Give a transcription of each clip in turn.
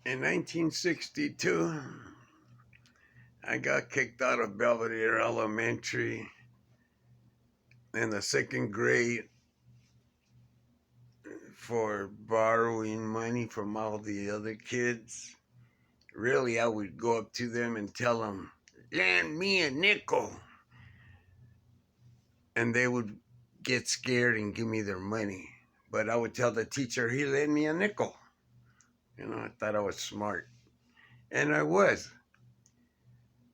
In 1962, I got kicked out of Belvidere Elementary in the second grade for borrowing money from all the other kids. Really, I would go up to them and tell them, lend me a nickel. And they would get scared and give me their money. But I would tell the teacher, he lent me a nickel. I thought I was smart. And I was.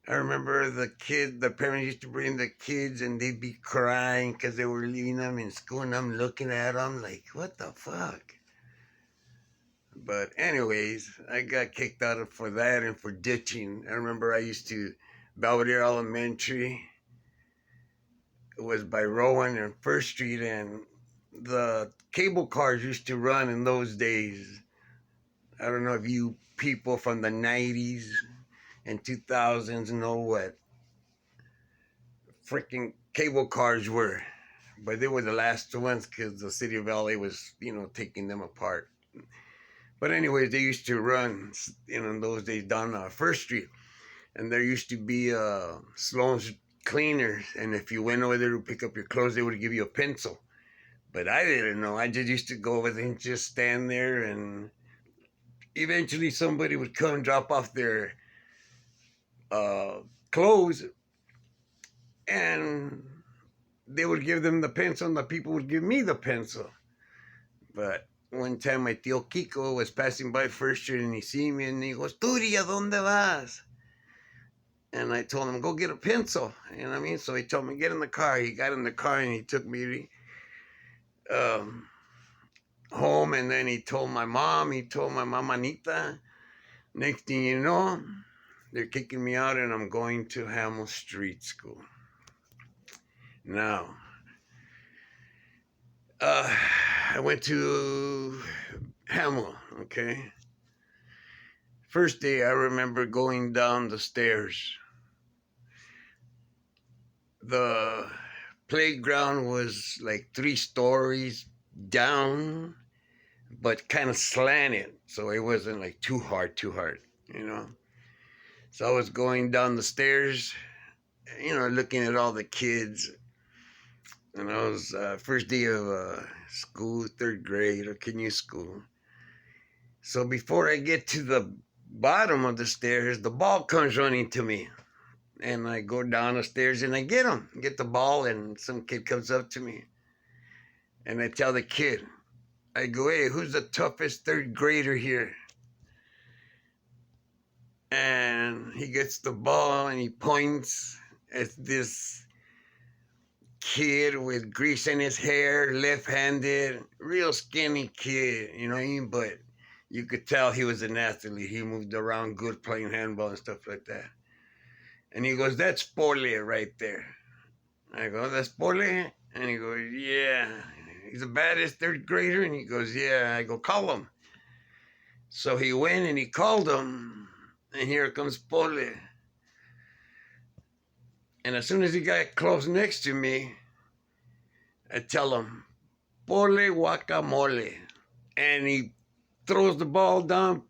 I remember the parents used to bring the kids and they'd be crying because they were leaving them in school, and I'm looking at them like, what the fuck? But anyways, I got kicked out for that and for ditching. I remember I used to, Belvidere Elementary, it was by Rowan and First Street, and the cable cars used to run in those days. I don't know if you people from the 90s and 2000s know what freaking cable cars were, but they were the last ones because the city of LA was, taking them apart. But anyways, they used to run, in those days down First Street, and there used to be Sloan's cleaners, and if you went over there to pick up your clothes, they would give you a pencil. But I didn't know. I just used to go over there and just stand there, and eventually somebody would come drop off their clothes, and they would give them the pencil, and the people would give me the pencil. But one time my tío Kiko was passing by First Street, and he see me, and he goes, Turi, ¿a dónde vas? And I told him, go get a pencil. You know what I mean? So he told me, get in the car. He got in the car, and he took me home, and then he told my mom Anita. Next thing you know, they're kicking me out, and I'm going to Hamill Street School. Now, I went to Hamill, okay? First day, I remember going down the stairs. The playground was like 3 stories down, but kind of slanted, so it wasn't like too hard, So I was going down the stairs, looking at all the kids. And I was first day of school, 3rd grade, or Kenyu school. So before I get to the bottom of the stairs, the ball comes running to me. And I go down the stairs and I get the ball, and some kid comes up to me. And I tell the kid, I go, hey, who's the toughest 3rd grader here? And he gets the ball and he points at this kid with grease in his hair, left-handed, real skinny kid, but you could tell he was an athlete. He moved around good playing handball and stuff like that. And he goes, that's Pole right there. I go, that's Pole? And he goes, yeah. He's the baddest 3rd grader? And he goes, yeah. I go, call him. So he went and he called him, and here comes Pole. And as soon as he got close next to me, I tell him, Pole guacamole. And he throws the ball down,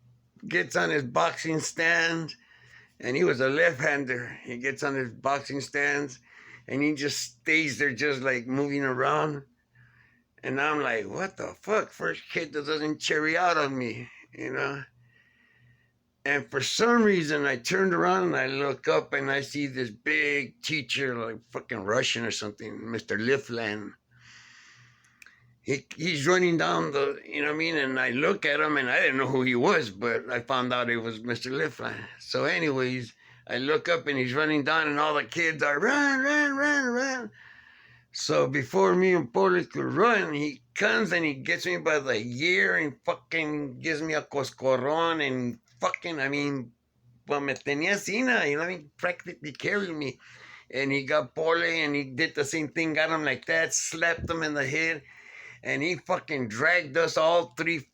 gets on his boxing stand, and he was a left-hander. He gets on his boxing stands, and he just stays there just like moving around. And I'm like, what the fuck? First kid that doesn't cherry out on me, And for some reason, I turned around and I look up and I see this big teacher, like fucking Russian or something, Mr. Lifland. He's running down and I look at him, and I didn't know who he was, but I found out it was Mr. Lifland. So anyways, I look up and he's running down, and all the kids are run, run, run, run. So before me and Pole could run, he comes and he gets me by the ear and fucking gives me a coscorron and pues me tenía así, practically carried me. And he got Pole, and he did the same thing, got him like that, slapped him in the head, and he fucking dragged us all 3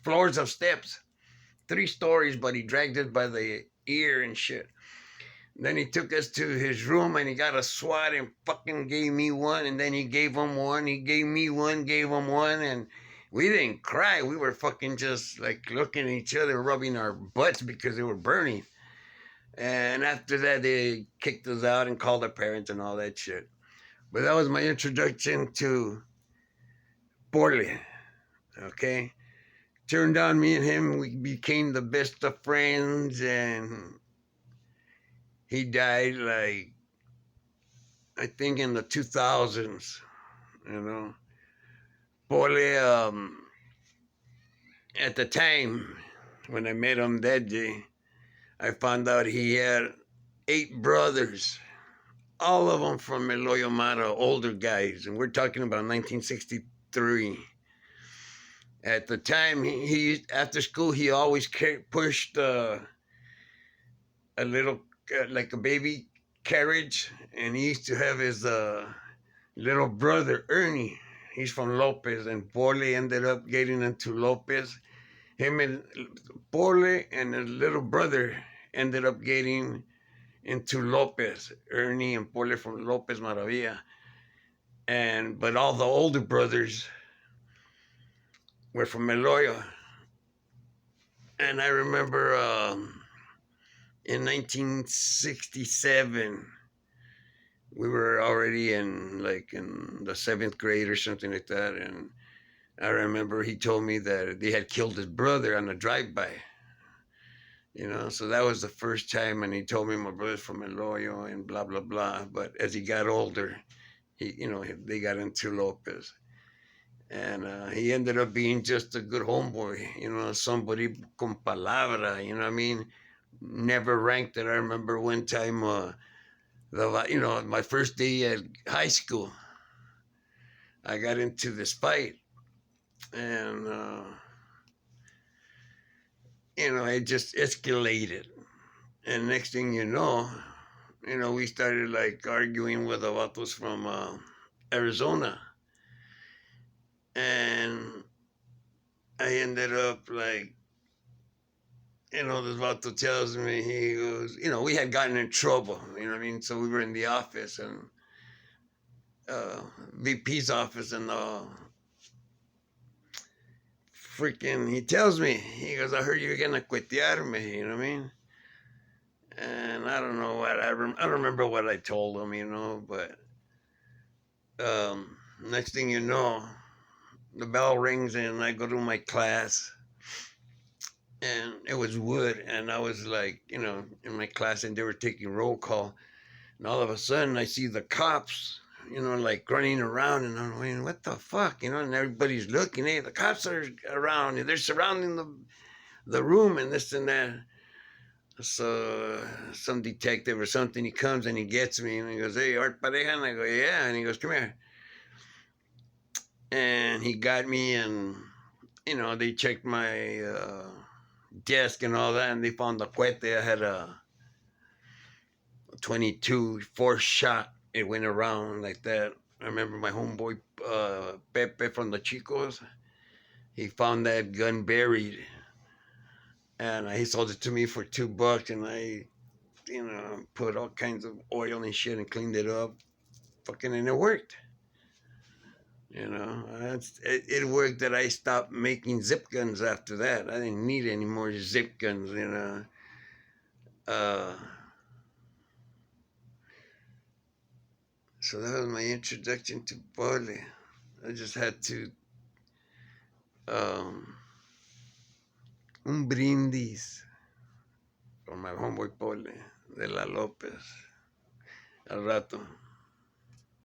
floors of steps, 3 stories, but he dragged us by the ear and shit. Then he took us to his room, and he got a swat and fucking gave me one, and then he gave him one, he gave me one, gave him one, and We didn't cry. We were fucking just like looking at each other, rubbing our butts because they were burning. And after that, they kicked us out and called our parents and all that shit. But that was my introduction to Pole. Okay, turned on me and him. We became the best of friends, and he died like I think in the 2000s. You know, Pole. At the time when I met him that day, I found out he had 8 brothers, all of them from Eloyo Mara, older guys, and we're talking about 1963. At the time, he after school he always pushed a little like a baby carriage, and he used to have his little brother Ernie. He's from Lopez, and Pole ended up getting into Lopez. Him and Pole and his little brother ended up getting into Lopez. Ernie and Pole from Lopez Maravilla, but all the older brothers were from Eloyo. And I remember in 1967, we were already in the 7th grade or something like that, and I remember he told me that they had killed his brother on a drive-by. So that was the first time, and he told me my brother's from Eloyo and blah blah blah. But as he got older, they got into Lopez, and he ended up being just a good homeboy. Somebody con palabra. You know what I mean? Never ranked it. I remember one time, my first day at high school, I got into this fight, and it just escalated. And next thing we started like arguing with the vatos from Arizona. And I ended up like, this vato tells me, he goes, we had gotten in trouble, you know what I mean? So we were in the office, and VP's office, and he tells me, he goes, I heard you're going to cuetearme, you know what I mean? And I don't know what, I don't remember what I told him, but next thing you know, the bell rings and I go to my class, and it was wood, and I was like, in my class, and they were taking roll call, and all of a sudden I see the cops, like running around, and I'm like, what the fuck, and everybody's looking, hey, the cops are around, and they're surrounding the room and this and that. So some detective or something, he comes and he gets me, and he goes, hey, Art Pareja, and I go, yeah, and he goes, come here. And he got me, and they checked my desk and all that, and they found the cuete. I had a 22 4-shot. It went around like that. I remember my homeboy Pepe from the Chicos. He found that gun buried, and he sold it to me for $2, and I, put all kinds of oil and shit and cleaned it up, and it worked. It worked that I stopped making zip guns after that. I didn't need any more zip guns, So that was my introduction to Pole. I just had to, un brindis for my homeboy Pole de la Lopez al rato.